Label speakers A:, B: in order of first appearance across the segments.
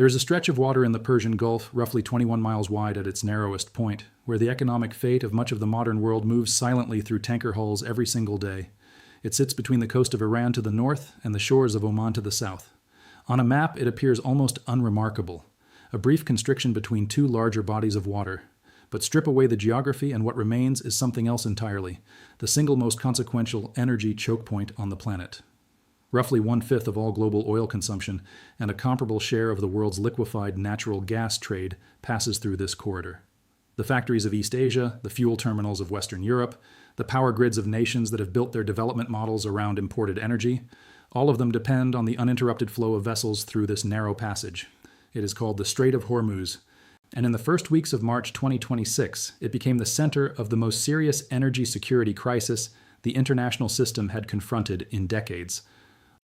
A: There is a stretch of water in the Persian Gulf, roughly 21 miles wide at its narrowest point, where the economic fate of much of the modern world moves silently through tanker hulls every single day. It sits between the coast of Iran to the north and the shores of Oman to the south. On a map, it appears almost unremarkable, a brief constriction between two larger bodies of water. But strip away the geography and what remains is something else entirely, the single most consequential energy choke point on the planet. Roughly 1/5 of all global oil consumption and a comparable share of the world's liquefied natural gas trade passes through this corridor. The factories of East Asia, the fuel terminals of Western Europe, the power grids of nations that have built their development models around imported energy, all of them depend on the uninterrupted flow of vessels through this narrow passage. It is called the Strait of Hormuz, and in the first weeks of March 2026, it became the center of the most serious energy security crisis the international system had confronted in decades.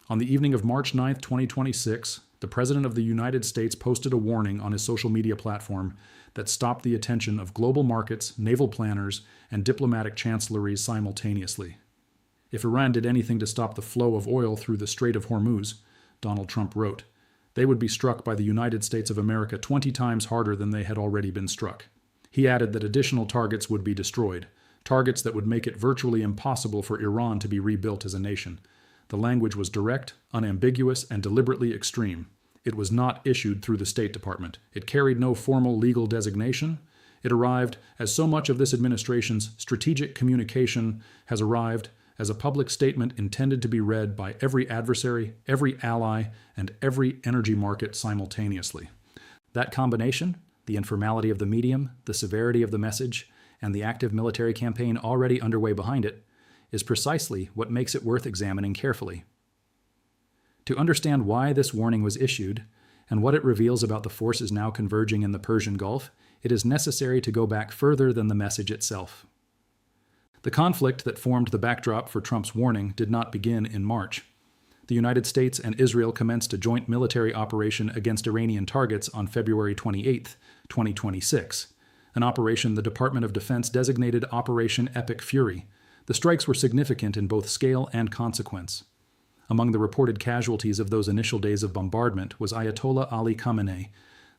A: On the evening of March 9, 2026, the President of the United States posted a warning on his social media platform that stopped the attention of global markets, naval planners, and diplomatic chancelleries simultaneously. If Iran did anything to stop the flow of oil through the Strait of Hormuz, Donald Trump wrote, they would be struck by the United States of America 20 times harder than they had already been struck. He added that additional targets would be destroyed, targets that would make it virtually impossible for Iran to be rebuilt as a nation. The language was direct, unambiguous, and deliberately extreme. It was not issued through the State Department. It carried no formal legal designation. It arrived, as so much of this administration's strategic communication has arrived, as a public statement intended to be read by every adversary, every ally, and every energy market simultaneously. That combination, the informality of the medium, the severity of the message, and the active military campaign already underway behind it, is precisely what makes it worth examining carefully. To understand why this warning was issued, and what it reveals about the forces now converging in the Persian Gulf, it is necessary to go back further than the message itself. The conflict that formed the backdrop for Trump's warning did not begin in March. The United States and Israel commenced a joint military operation against Iranian targets on February 28, 2026, an operation the Department of Defense designated Operation Epic Fury. The strikes were significant in both scale and consequence. Among the reported casualties of those initial days of bombardment was Ayatollah Ali Khamenei,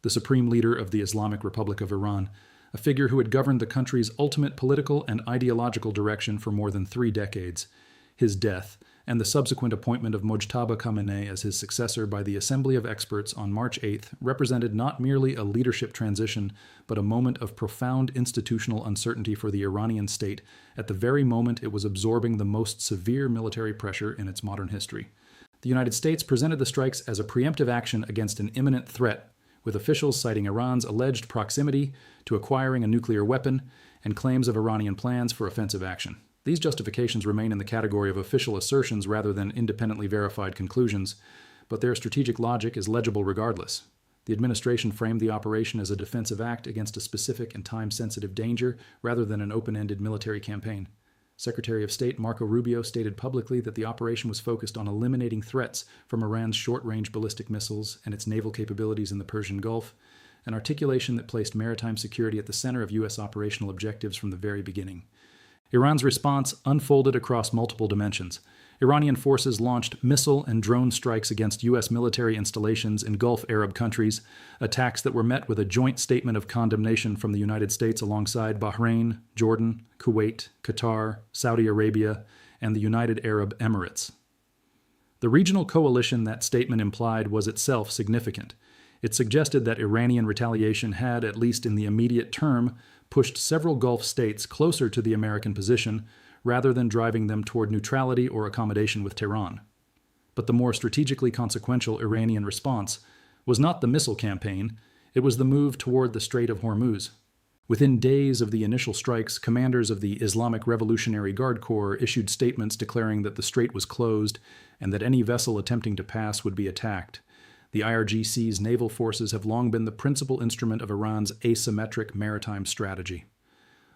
A: the supreme leader of the Islamic Republic of Iran, a figure who had governed the country's ultimate political and ideological direction for more than 3 decades. His death, and the subsequent appointment of Mojtaba Khamenei as his successor by the Assembly of Experts on March 8th, represented not merely a leadership transition, but a moment of profound institutional uncertainty for the Iranian state at the very moment it was absorbing the most severe military pressure in its modern history. The United States presented the strikes as a preemptive action against an imminent threat, with officials citing Iran's alleged proximity to acquiring a nuclear weapon and claims of Iranian plans for offensive action. These justifications remain in the category of official assertions rather than independently verified conclusions, but their strategic logic is legible regardless. The administration framed the operation as a defensive act against a specific and time-sensitive danger rather than an open-ended military campaign. Secretary of State Marco Rubio stated publicly that the operation was focused on eliminating threats from Iran's short-range ballistic missiles and its naval capabilities in the Persian Gulf, an articulation that placed maritime security at the center of U.S. operational objectives from the very beginning. Iran's response unfolded across multiple dimensions. Iranian forces launched missile and drone strikes against U.S. military installations in Gulf Arab countries, attacks that were met with a joint statement of condemnation from the United States alongside Bahrain, Jordan, Kuwait, Qatar, Saudi Arabia, and the United Arab Emirates. The regional coalition that statement implied was itself significant. It suggested that Iranian retaliation had, at least in the immediate term, pushed several Gulf states closer to the American position rather than driving them toward neutrality or accommodation with Tehran. But the more strategically consequential Iranian response was not the missile campaign, it was the move toward the Strait of Hormuz. Within days of the initial strikes, commanders of the Islamic Revolutionary Guard Corps issued statements declaring that the strait was closed and that any vessel attempting to pass would be attacked. The IRGC's naval forces have long been the principal instrument of Iran's asymmetric maritime strategy.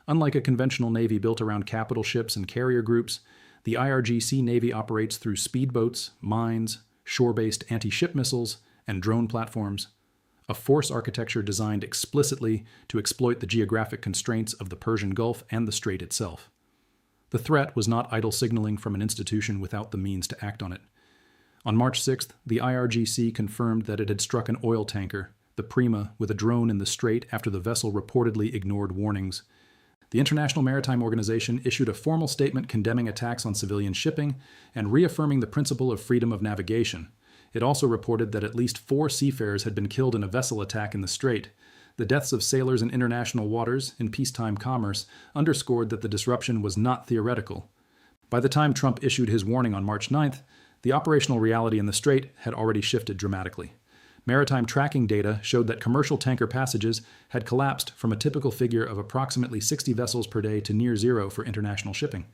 A: Unlike a conventional navy built around capital ships and carrier groups, the IRGC Navy operates through speedboats, mines, shore-based anti-ship missiles, and drone platforms, a force architecture designed explicitly to exploit the geographic constraints of the Persian Gulf and the strait itself. The threat was not idle signaling from an institution without the means to act on it. On March 6th, the IRGC confirmed that it had struck an oil tanker, the Prima, with a drone in the strait after the vessel reportedly ignored warnings. The International Maritime Organization issued a formal statement condemning attacks on civilian shipping and reaffirming the principle of freedom of navigation. It also reported that at least 4 seafarers had been killed in a vessel attack in the strait. The deaths of sailors in international waters in peacetime commerce underscored that the disruption was not theoretical. By the time Trump issued his warning on March 9th, the operational reality in the strait had already shifted dramatically. Maritime tracking data showed that commercial tanker passages had collapsed from a typical figure of approximately 60 vessels per day to near zero for international shipping.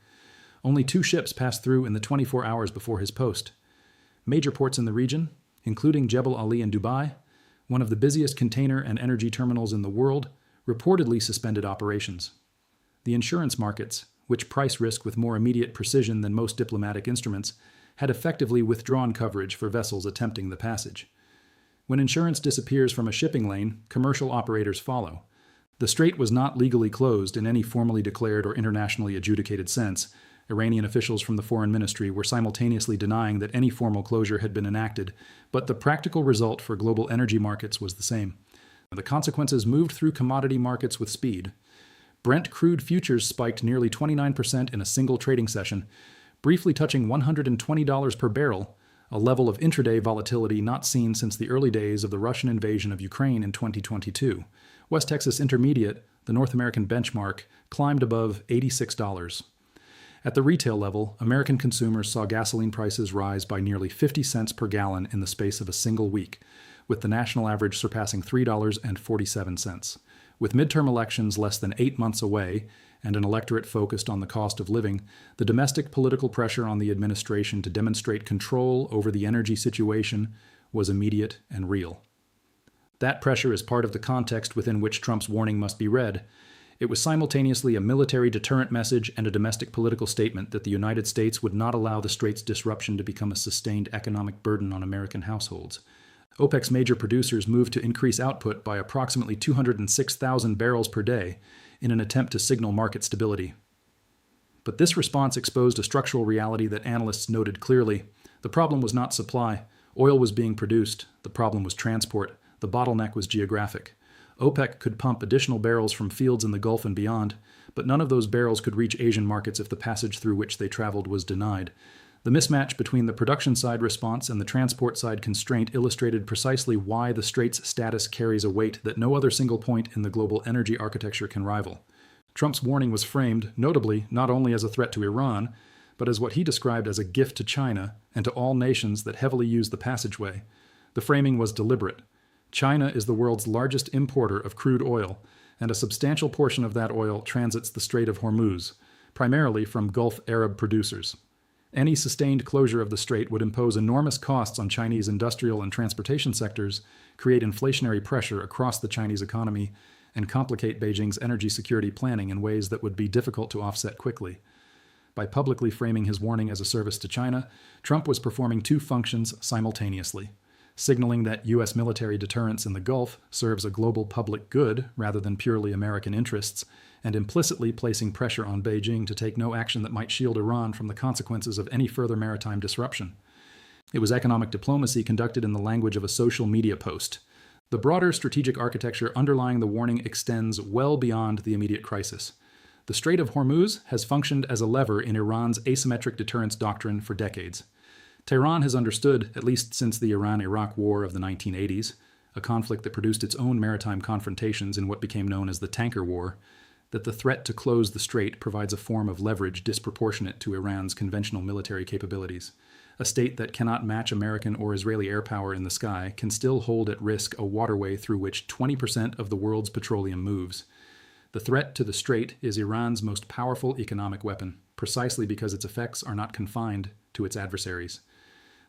A: Only 2 ships passed through in the 24 hours before his post. Major ports in the region, including Jebel Ali in Dubai, one of the busiest container and energy terminals in the world, reportedly suspended operations. The insurance markets, which price risk with more immediate precision than most diplomatic instruments, had effectively withdrawn coverage for vessels attempting the passage. When insurance disappears from a shipping lane, commercial operators follow. The strait was not legally closed in any formally declared or internationally adjudicated sense. Iranian officials from the foreign ministry were simultaneously denying that any formal closure had been enacted, but the practical result for global energy markets was the same. The consequences moved through commodity markets with speed. Brent crude futures spiked nearly 29% in a single trading session, briefly touching $120 per barrel, a level of intraday volatility not seen since the early days of the Russian invasion of Ukraine in 2022. West Texas Intermediate, the North American benchmark, climbed above $86. At the retail level, American consumers saw gasoline prices rise by nearly 50 cents per gallon in the space of a single week, with the national average surpassing $3.47. With midterm elections less than 8 months away, and an electorate focused on the cost of living, the domestic political pressure on the administration to demonstrate control over the energy situation was immediate and real. That pressure is part of the context within which Trump's warning must be read. It was simultaneously a military deterrent message and a domestic political statement that the United States would not allow the strait's disruption to become a sustained economic burden on American households. OPEC's major producers moved to increase output by approximately 206,000 barrels per day, in an attempt to signal market stability. But this response exposed a structural reality that analysts noted clearly. The problem was not supply. Oil was being produced. The problem was transport. The bottleneck was geographic. OPEC could pump additional barrels from fields in the Gulf and beyond, but none of those barrels could reach Asian markets if the passage through which they traveled was denied. The mismatch between the production side response and the transport side constraint illustrated precisely why the strait's status carries a weight that no other single point in the global energy architecture can rival. Trump's warning was framed, notably, not only as a threat to Iran, but as what he described as a gift to China and to all nations that heavily use the passageway. The framing was deliberate. China is the world's largest importer of crude oil, and a substantial portion of that oil transits the Strait of Hormuz, primarily from Gulf Arab producers. Any sustained closure of the strait would impose enormous costs on Chinese industrial and transportation sectors, create inflationary pressure across the Chinese economy, and complicate Beijing's energy security planning in ways that would be difficult to offset quickly. By publicly framing his warning as a service to China, Trump was performing 2 functions simultaneously: signaling that U.S. military deterrence in the Gulf serves a global public good rather than purely American interests, and implicitly placing pressure on Beijing to take no action that might shield Iran from the consequences of any further maritime disruption. It was economic diplomacy conducted in the language of a social media post. The broader strategic architecture underlying the warning extends well beyond the immediate crisis. The Strait of Hormuz has functioned as a lever in Iran's asymmetric deterrence doctrine for decades. Tehran has understood, at least since the Iran-Iraq War of the 1980s, a conflict that produced its own maritime confrontations in what became known as the Tanker War, that the threat to close the strait provides a form of leverage disproportionate to Iran's conventional military capabilities. A state that cannot match American or Israeli air power in the sky can still hold at risk a waterway through which 20% of the world's petroleum moves. The threat to the strait is Iran's most powerful economic weapon, precisely because its effects are not confined to its adversaries.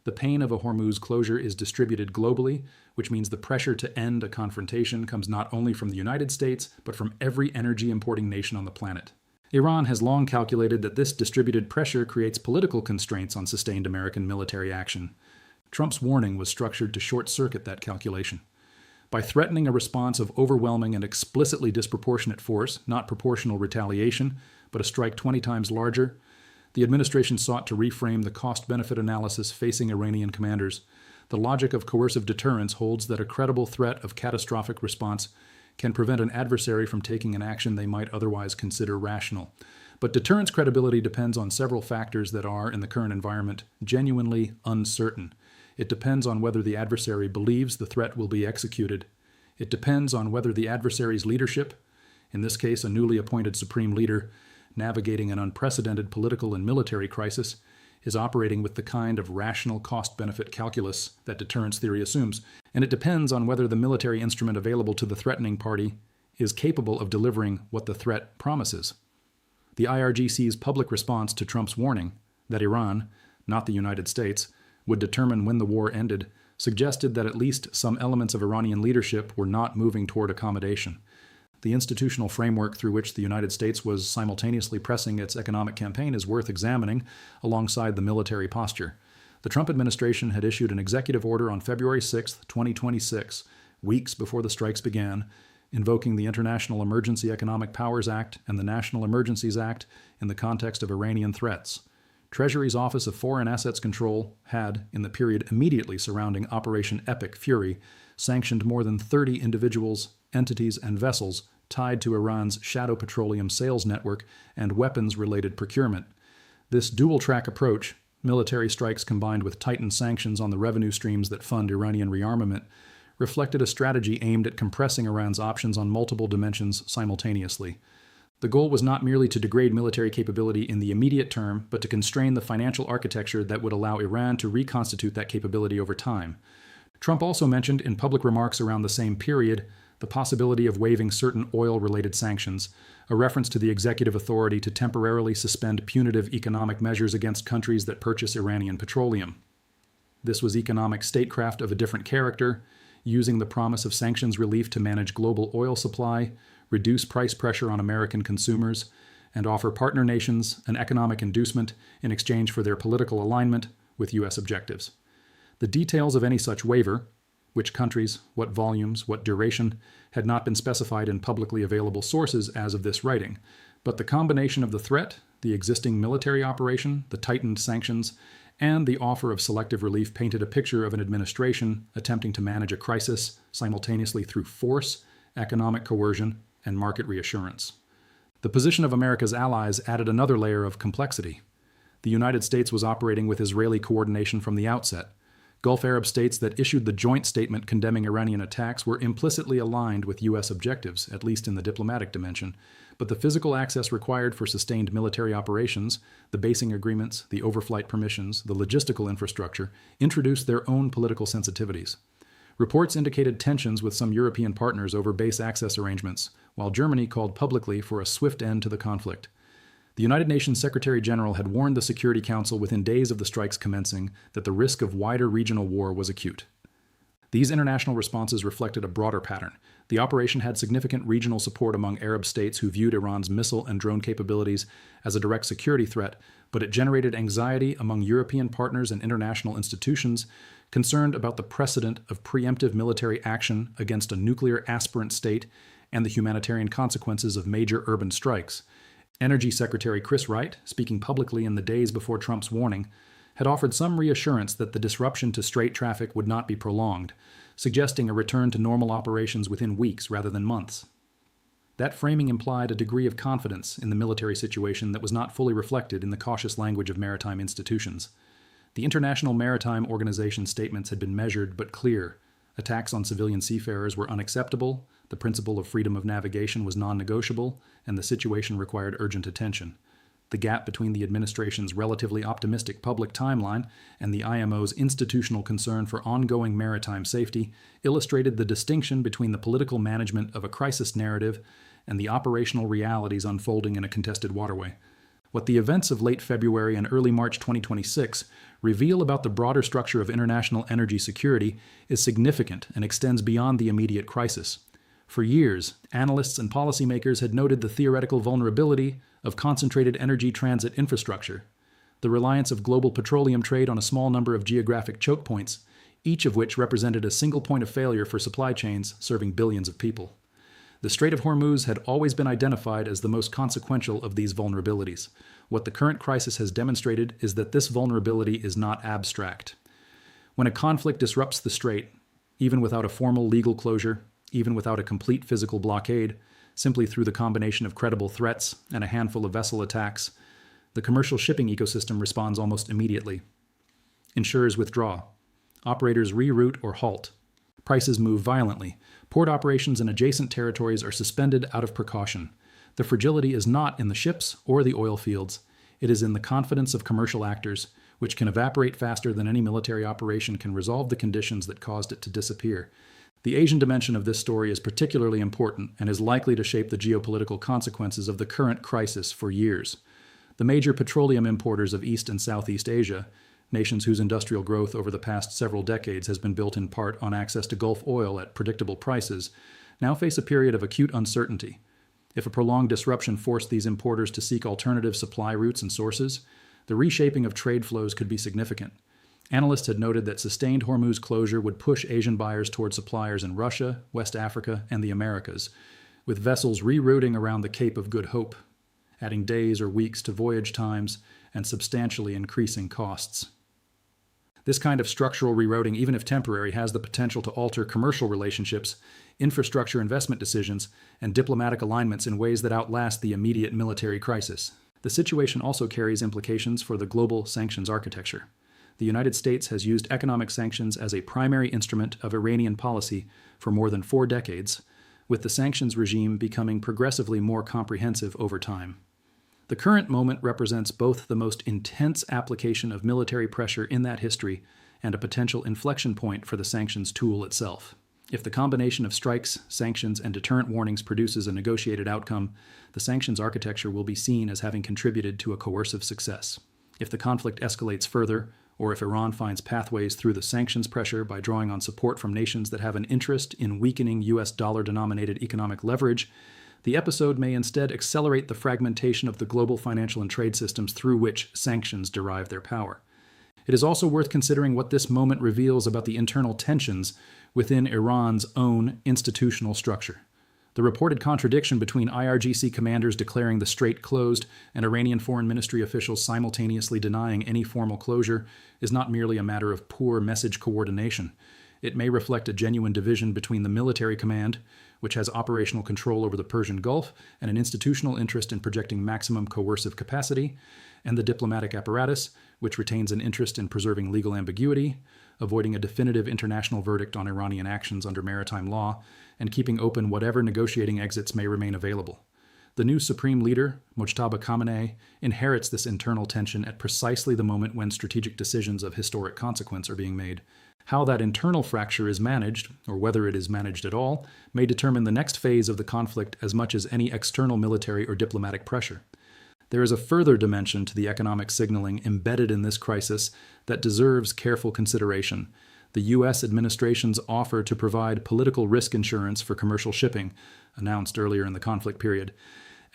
A: The pain of a Hormuz closure is distributed globally, which means the pressure to end a confrontation comes not only from the United States, but from every energy-importing nation on the planet. Iran has long calculated that this distributed pressure creates political constraints on sustained American military action. Trump's warning was structured to short-circuit that calculation. By threatening a response of overwhelming and explicitly disproportionate force, not proportional retaliation, but a strike 20 times larger, The administration sought to reframe the cost-benefit analysis facing Iranian commanders. The logic of coercive deterrence holds that a credible threat of catastrophic response can prevent an adversary from taking an action they might otherwise consider rational. But deterrence credibility depends on several factors that are, in the current environment, genuinely uncertain. It depends on whether the adversary believes the threat will be executed. It depends on whether the adversary's leadership, in this case a newly appointed supreme leader, navigating an unprecedented political and military crisis, is operating with the kind of rational cost-benefit calculus that deterrence theory assumes. And it depends on whether the military instrument available to the threatening party is capable of delivering what the threat promises. The IRGC's public response to Trump's warning that Iran, not the United States, would determine when the war ended suggested that at least some elements of Iranian leadership were not moving toward accommodation. The institutional framework through which the United States was simultaneously pressing its economic campaign is worth examining alongside the military posture. The Trump administration had issued an executive order on February 6, 2026, weeks before the strikes began, invoking the International Emergency Economic Powers Act and the National Emergencies Act in the context of Iranian threats. Treasury's Office of Foreign Assets Control had, in the period immediately surrounding Operation Epic Fury, sanctioned more than 30 individuals, entities, and vessels tied to Iran's shadow petroleum sales network and weapons-related procurement. This dual-track approach, military strikes combined with tightened sanctions on the revenue streams that fund Iranian rearmament, reflected a strategy aimed at compressing Iran's options on multiple dimensions simultaneously. The goal was not merely to degrade military capability in the immediate term, but to constrain the financial architecture that would allow Iran to reconstitute that capability over time. Trump also mentioned in public remarks around the same period the possibility of waiving certain oil-related sanctions, a reference to the executive authority to temporarily suspend punitive economic measures against countries that purchase Iranian petroleum. This was economic statecraft of a different character, using the promise of sanctions relief to manage global oil supply, reduce price pressure on American consumers, and offer partner nations an economic inducement in exchange for their political alignment with U.S. objectives. The details of any such waiver, which countries, what volumes, what duration, had not been specified in publicly available sources as of this writing, but the combination of the threat, the existing military operation, the tightened sanctions, and the offer of selective relief painted a picture of an administration attempting to manage a crisis simultaneously through force, economic coercion, and market reassurance. The position of America's allies added another layer of complexity. The United States was operating with Israeli coordination from the outset. Gulf Arab states that issued the joint statement condemning Iranian attacks were implicitly aligned with U.S. objectives, at least in the diplomatic dimension. But the physical access required for sustained military operations, the basing agreements, the overflight permissions, the logistical infrastructure, introduced their own political sensitivities. Reports indicated tensions with some European partners over base access arrangements, while Germany called publicly for a swift end to the conflict. The United Nations Secretary General had warned the Security Council within days of the strikes commencing that the risk of wider regional war was acute. These international responses reflected a broader pattern. The operation had significant regional support among Arab states who viewed Iran's missile and drone capabilities as a direct security threat, but it generated anxiety among European partners and international institutions concerned about the precedent of preemptive military action against a nuclear aspirant state and the humanitarian consequences of major urban strikes. Energy Secretary Chris Wright, speaking publicly in the days before Trump's warning, had offered some reassurance that the disruption to Strait traffic would not be prolonged, suggesting a return to normal operations within weeks rather than months. That framing implied a degree of confidence in the military situation that was not fully reflected in the cautious language of maritime institutions. The International Maritime Organization statements had been measured but clear. Attacks on civilian seafarers were unacceptable, the principle of freedom of navigation was non-negotiable, and the situation required urgent attention. The gap between the administration's relatively optimistic public timeline and the IMO's institutional concern for ongoing maritime safety illustrated the distinction between the political management of a crisis narrative and the operational realities unfolding in a contested waterway. What the events of late February and early March 2026 reveal about the broader structure of international energy security is significant and extends beyond the immediate crisis. For years, analysts and policymakers had noted the theoretical vulnerability of concentrated energy transit infrastructure, the reliance of global petroleum trade on a small number of geographic choke points, each of which represented a single point of failure for supply chains serving billions of people. The Strait of Hormuz had always been identified as the most consequential of these vulnerabilities. What the current crisis has demonstrated is that this vulnerability is not abstract. When a conflict disrupts the strait, even without a formal legal closure, even without a complete physical blockade, simply through the combination of credible threats and a handful of vessel attacks, the commercial shipping ecosystem responds almost immediately. Insurers withdraw. Operators reroute or halt. Prices move violently. Port operations in adjacent territories are suspended out of precaution. The fragility is not in the ships or the oil fields. It is in the confidence of commercial actors, which can evaporate faster than any military operation can resolve the conditions that caused it to disappear. The Asian dimension of this story is particularly important and is likely to shape the geopolitical consequences of the current crisis for years. The major petroleum importers of East and Southeast Asia, nations whose industrial growth over the past several decades has been built in part on access to Gulf oil at predictable prices, now face a period of acute uncertainty. If a prolonged disruption forced these importers to seek alternative supply routes and sources, the reshaping of trade flows could be significant. Analysts had noted that sustained Hormuz closure would push Asian buyers toward suppliers in Russia, West Africa, and the Americas, with vessels rerouting around the Cape of Good Hope, adding days or weeks to voyage times and substantially increasing costs. This kind of structural rerouting, even if temporary, has the potential to alter commercial relationships, infrastructure investment decisions, and diplomatic alignments in ways that outlast the immediate military crisis. The situation also carries implications for the global sanctions architecture. The United States has used economic sanctions as a primary instrument of Iranian policy for more than 4 decades, with the sanctions regime becoming progressively more comprehensive over time. The current moment represents both the most intense application of military pressure in that history and a potential inflection point for the sanctions tool itself. If the combination of strikes, sanctions, and deterrent warnings produces a negotiated outcome, the sanctions architecture will be seen as having contributed to a coercive success. If the conflict escalates further, or if Iran finds pathways through the sanctions pressure by drawing on support from nations that have an interest in weakening U.S. dollar-denominated economic leverage, the episode may instead accelerate the fragmentation of the global financial and trade systems through which sanctions derive their power. It is also worth considering what this moment reveals about the internal tensions within Iran's own institutional structure. The reported contradiction between IRGC commanders declaring the strait closed and Iranian foreign ministry officials simultaneously denying any formal closure is not merely a matter of poor message coordination. It may reflect a genuine division between the military command, which has operational control over the Persian Gulf and an institutional interest in projecting maximum coercive capacity, and the diplomatic apparatus, which retains an interest in preserving legal ambiguity, avoiding a definitive international verdict on Iranian actions under maritime law, and keeping open whatever negotiating exits may remain available. The new supreme leader, Mojtaba Khamenei, inherits this internal tension at precisely the moment when strategic decisions of historic consequence are being made. How that internal fracture is managed, or whether it is managed at all, may determine the next phase of the conflict as much as any external military or diplomatic pressure. There is a further dimension to the economic signaling embedded in this crisis that deserves careful consideration. The U.S. administration's offer to provide political risk insurance for commercial shipping, announced earlier in the conflict period,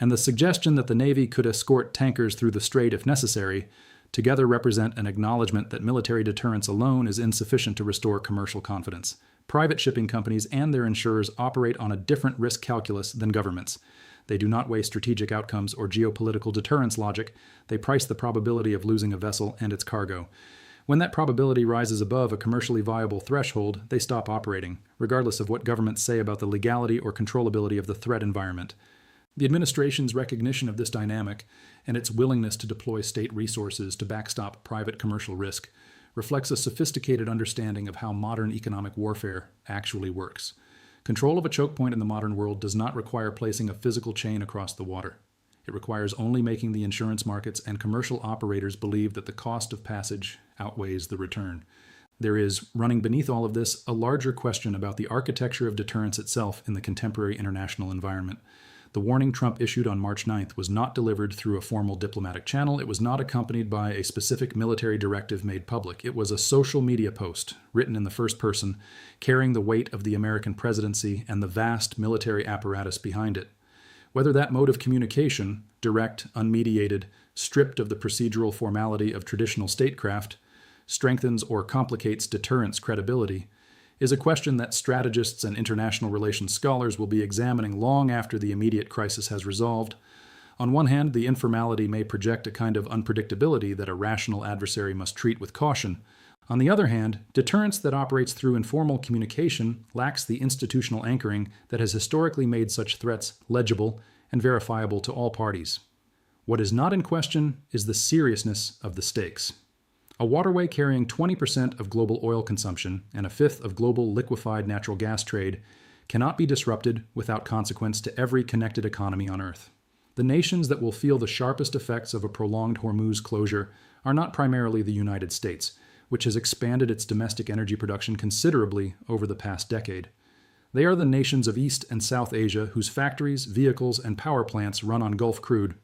A: and the suggestion that the Navy could escort tankers through the strait if necessary, together represent an acknowledgement that military deterrence alone is insufficient to restore commercial confidence. Private shipping companies and their insurers operate on a different risk calculus than governments. They do not weigh strategic outcomes or geopolitical deterrence logic. They price the probability of losing a vessel and its cargo. When that probability rises above a commercially viable threshold, they stop operating, regardless of what governments say about the legality or controllability of the threat environment. The administration's recognition of this dynamic and its willingness to deploy state resources to backstop private commercial risk reflects a sophisticated understanding of how modern economic warfare actually works. Control of a choke point in the modern world does not require placing a physical chain across the water. It requires only making the insurance markets and commercial operators believe that the cost of passage outweighs the return. There is, running beneath all of this, a larger question about the architecture of deterrence itself in the contemporary international environment. The warning Trump issued on March 9th was not delivered through a formal diplomatic channel. It was not accompanied by a specific military directive made public. It was a social media post, written in the first person, carrying the weight of the American presidency and the vast military apparatus behind it. Whether that mode of communication, direct, unmediated, stripped of the procedural formality of traditional statecraft, strengthens or complicates deterrence credibility, is a question that strategists and international relations scholars will be examining long after the immediate crisis has resolved. On one hand, the informality may project a kind of unpredictability that a rational adversary must treat with caution. On the other hand, deterrence that operates through informal communication lacks the institutional anchoring that has historically made such threats legible and verifiable to all parties. What is not in question is the seriousness of the stakes. A waterway carrying 20% of global oil consumption and a fifth of global liquefied natural gas trade cannot be disrupted without consequence to every connected economy on Earth. The nations that will feel the sharpest effects of a prolonged Hormuz closure are not primarily the United States, which has expanded its domestic energy production considerably over the past decade. They are the nations of East and South Asia whose factories, vehicles, and power plants run on Gulf crude.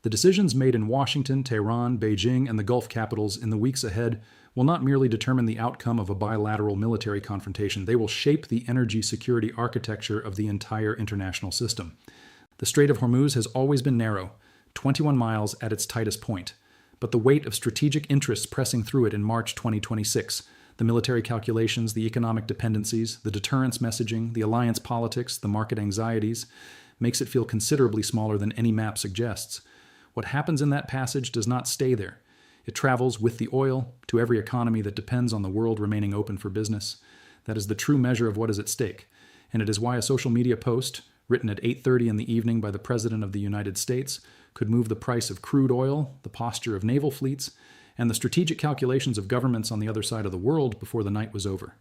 A: The decisions made in Washington, Tehran, Beijing, and the Gulf capitals in the weeks ahead will not merely determine the outcome of a bilateral military confrontation, they will shape the energy security architecture of the entire international system. The Strait of Hormuz has always been narrow, 21 miles at its tightest point, but the weight of strategic interests pressing through it in March 2026, the military calculations, the economic dependencies, the deterrence messaging, the alliance politics, the market anxieties, makes it feel considerably smaller than any map suggests. What happens in that passage does not stay there. It travels with the oil to every economy that depends on the world remaining open for business. That is the true measure of what is at stake, and it is why a social media post, written at 8:30 in the evening by the President of the United States, could move the price of crude oil, the posture of naval fleets, and the strategic calculations of governments on the other side of the world before the night was over.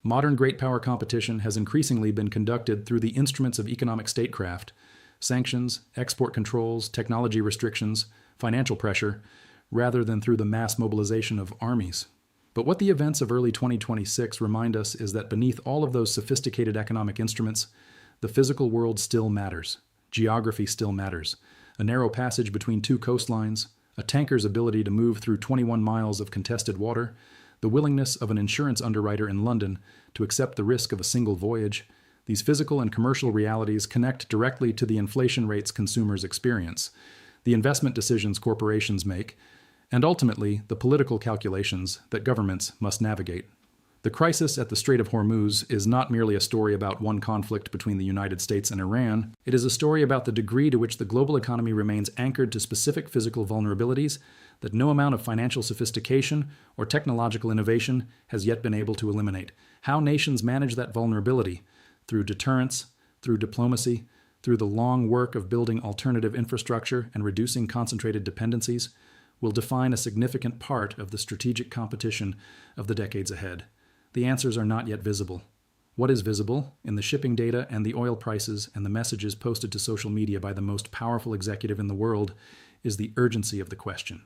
A: Modern great power competition has increasingly been conducted through the instruments of economic statecraft, sanctions, export controls, technology restrictions, financial pressure, rather than through the mass mobilization of armies. But what the events of early 2026 remind us is that beneath all of those sophisticated economic instruments, the physical world still matters. Geography still matters. A narrow passage between two coastlines, a tanker's ability to move through 21 miles of contested water, the willingness of an insurance underwriter in London to accept the risk of a single voyage, these physical and commercial realities connect directly to the inflation rates consumers experience, the investment decisions corporations make, and ultimately the political calculations that governments must navigate. The crisis at the Strait of Hormuz is not merely a story about one conflict between the United States and Iran. It is a story about the degree to which the global economy remains anchored to specific physical vulnerabilities that no amount of financial sophistication or technological innovation has yet been able to eliminate. How nations manage that vulnerability, through deterrence, through diplomacy, through the long work of building alternative infrastructure and reducing concentrated dependencies, will define a significant part of the strategic competition of the decades ahead. The answers are not yet visible. What is visible, in the shipping data and the oil prices and the messages posted to social media by the most powerful executive in the world, is the urgency of the question.